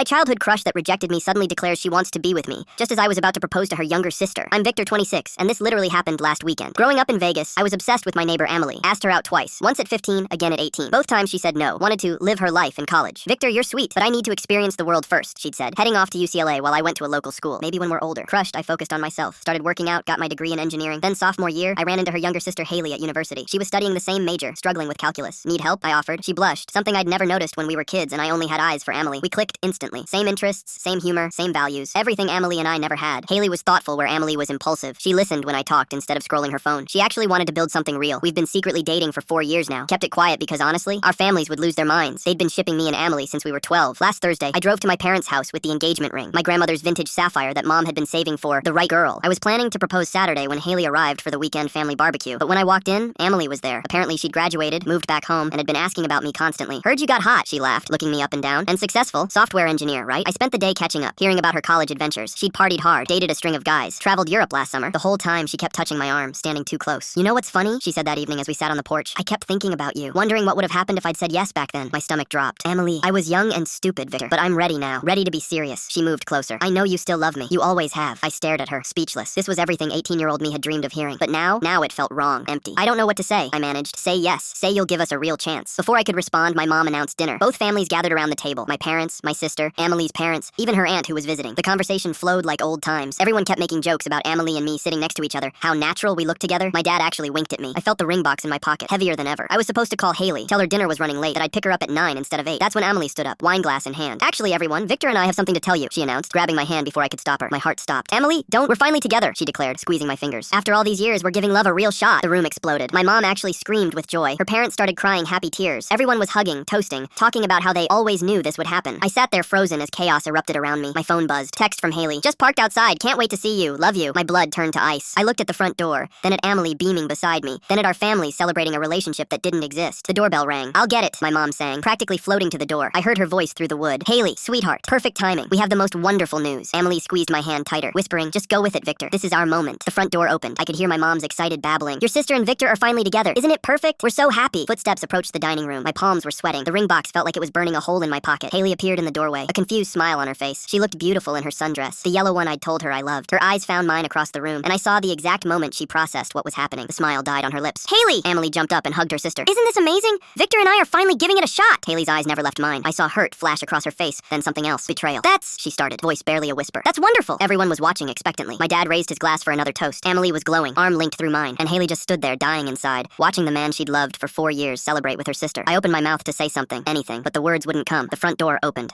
My childhood crush that rejected me suddenly declares she wants to be with me, just as I was about to propose to her younger sister. I'm Victor, 26, and this literally happened last weekend. Growing up in Vegas, I was obsessed with my neighbor Emily. Asked her out twice, once at 15, again at 18. Both times she said no, wanted to live her life in college. Victor, you're sweet, but I need to experience the world first, she'd said, heading off to UCLA while I went to a local school. Maybe when we're older. Crushed, I focused on myself. Started working out, got my degree in engineering. Then sophomore year, I ran into her younger sister Haley at university. She was studying the same major, struggling with calculus. Need help? I offered. She blushed, something I'd never noticed when we were kids and I only had eyes for Emily. We clicked instantly. Same interests, same humor, same values. Everything Emily and I never had. Haley was thoughtful where Emily was impulsive. She listened when I talked instead of scrolling her phone. She actually wanted to build something real. We've been secretly dating for 4 years now. Kept it quiet because honestly, our families would lose their minds. They'd been shipping me and Emily since we were 12. Last Thursday, I drove to my parents' house with the engagement ring, my grandmother's vintage sapphire that mom had been saving for the right girl. I was planning to propose Saturday when Haley arrived for the weekend family barbecue. But when I walked in, Emily was there. Apparently she'd graduated, moved back home, and had been asking about me constantly. Heard you got hot, she laughed, looking me up and down. And successful. Software engineer, right? I spent the day catching up, hearing about her college adventures. She'd partied hard, dated a string of guys, traveled Europe last summer. The whole time she kept touching my arm, standing too close. You know what's funny? She said that evening as we sat on the porch. I kept thinking about you, wondering what would have happened if I'd said yes back then. My stomach dropped. Emily, I was young and stupid, Victor, but I'm ready now. Ready to be serious. She moved closer. I know you still love me. You always have. I stared at her, speechless. This was everything 18-year-old me had dreamed of hearing. But now it felt wrong, empty. I don't know what to say, I managed. Say yes. Say you'll give us a real chance. Before I could respond, my mom announced dinner. Both families gathered around the table. My parents, my sister, Emily's parents, even her aunt who was visiting. The conversation flowed like old times. Everyone kept making jokes about Emily and me sitting next to each other, how natural we looked together. My dad actually winked at me. I felt the ring box in my pocket, heavier than ever. I was supposed to call Haley, tell her dinner was running late, that I'd pick her up at 9 instead of 8. That's when Emily stood up, wine glass in hand. Actually, everyone, Victor and I have something to tell you, she announced, grabbing my hand before I could stop her. My heart stopped. Emily, we're finally together, she declared, squeezing my fingers. After all these years, we're giving love a real shot. The room exploded. My mom actually screamed with joy. Her parents started crying happy tears. Everyone was hugging, toasting, talking about how they always knew this would happen. I sat there frozen as chaos erupted around me. My phone buzzed. Text from Haley. Just parked outside. Can't wait to see you. Love you. My blood turned to ice. I looked at the front door, then at Emily beaming beside me, then at our families celebrating a relationship that didn't exist. The doorbell rang. I'll get it, my mom sang, practically floating to the door. I heard her voice through the wood. Haley, sweetheart, perfect timing. We have the most wonderful news. Emily squeezed my hand tighter, whispering, just go with it, Victor. This is our moment. The front door opened. I could hear my mom's excited babbling. Your sister and Victor are finally together. Isn't it perfect? We're so happy. Footsteps approached the dining room. My palms were sweating. The ring box felt like it was burning a hole in my pocket. Haley appeared in the doorway, a confused smile on her face. She looked beautiful in her sundress, the yellow one I'd told her I loved. Her eyes found mine across the room, and I saw the exact moment she processed what was happening. The smile died on her lips. Haley! Emily jumped up and hugged her sister. Isn't this amazing? Victor and I are finally giving it a shot! Haley's eyes never left mine. I saw hurt flash across her face, then something else. Betrayal. She started, voice barely a whisper. That's wonderful! Everyone was watching expectantly. My dad raised his glass for another toast. Emily was glowing, arm linked through mine, and Haley just stood there dying inside, watching the man she'd loved for 4 years celebrate with her sister. I opened my mouth to say something, anything, but the words wouldn't come. The front door opened.